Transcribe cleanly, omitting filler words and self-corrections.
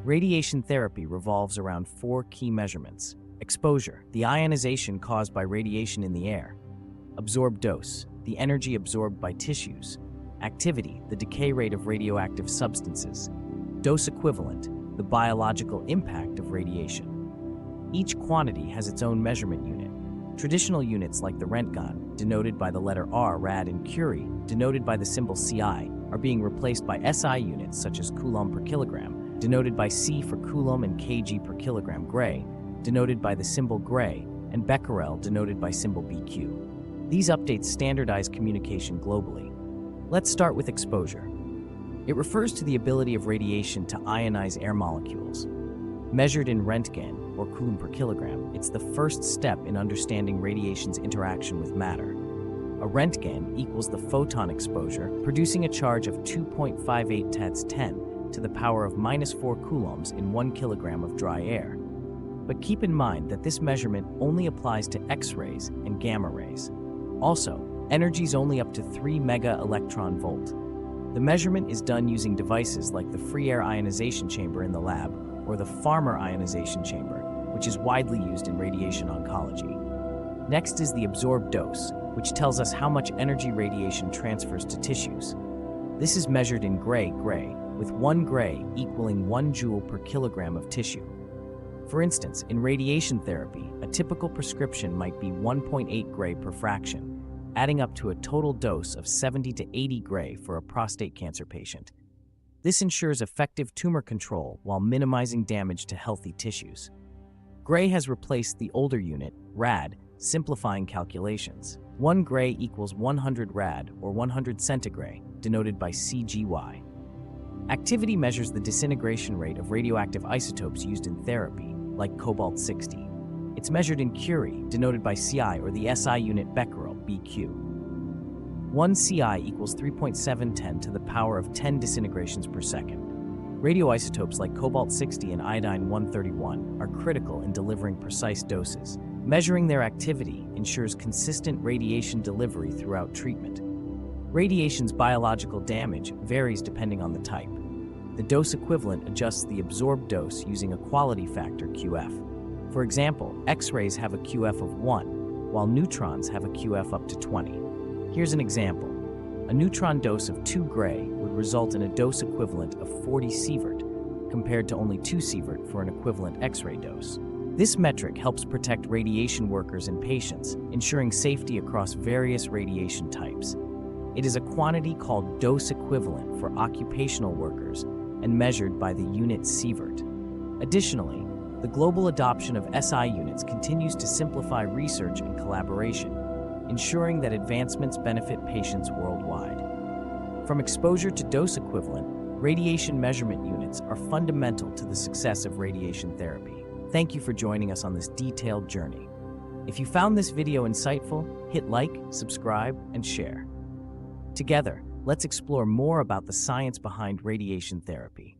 Radiation therapy revolves around four key measurements: exposure, the ionization caused by radiation in the air; absorbed dose, the energy absorbed by tissues; activity, the decay rate of radioactive substances; dose equivalent, the biological impact of radiation. Each quantity has its own measurement unit. Traditional units like the Roentgen, denoted by the letter R, rad, and Curie, denoted by the symbol Ci, are being replaced by SI units such as Coulomb per kilogram, denoted by C for Coulomb, and kg per kilogram gray, denoted by the symbol gray, and Becquerel, denoted by symbol BQ. These updates standardize communication globally. Let's start with exposure. It refers to the ability of radiation to ionize air molecules. Measured in Roentgen, or Coulomb per kilogram, it's the first step in understanding radiation's interaction with matter. A Roentgen equals the photon exposure, producing a charge of 2.58 × 10 to the power of -4 coulombs in 1 kilogram of dry air. But keep in mind that this measurement only applies to X-rays and gamma rays. Also, energy is only up to 3 mega-electron volt. The measurement is done using devices like the free air ionization chamber in the lab or the Farmer ionization chamber, which is widely used in radiation oncology. Next is the absorbed dose, which tells us how much energy radiation transfers to tissues. This is measured in gray, with 1 gray equaling 1 joule per kilogram of tissue. For instance, in radiation therapy, a typical prescription might be 1.8 gray per fraction, adding up to a total dose of 70 to 80 gray for a prostate cancer patient. This ensures effective tumor control while minimizing damage to healthy tissues. Gray has replaced the older unit, rad, simplifying calculations. 1 gray equals 100 rad, or 100 centigrade, denoted by CGY. Activity measures the disintegration rate of radioactive isotopes used in therapy, like cobalt-60. It's measured in Curie, denoted by Ci, or the SI unit Becquerel, BQ. 1 Ci equals 3.710 to the power of 10 disintegrations per second. Radioisotopes like cobalt-60 and iodine-131 are critical in delivering precise doses. Measuring their activity ensures consistent radiation delivery throughout treatment. Radiation's biological damage varies depending on the type. The dose equivalent adjusts the absorbed dose using a quality factor QF. For example, X-rays have a QF of 1, while neutrons have a QF up to 20. Here's an example. A neutron dose of 2 gray would result in a dose equivalent of 40 Sievert, compared to only 2 Sievert for an equivalent X-ray dose. This metric helps protect radiation workers and patients, ensuring safety across various radiation types. It is a quantity called dose equivalent for occupational workers and measured by the unit Sievert. Additionally, the global adoption of SI units continues to simplify research and collaboration, ensuring that advancements benefit patients worldwide. From exposure to dose equivalent, radiation measurement units are fundamental to the success of radiation therapy. Thank you for joining us on this detailed journey. If you found this video insightful, hit like, subscribe, and share. Together, let's explore more about the science behind radiation therapy.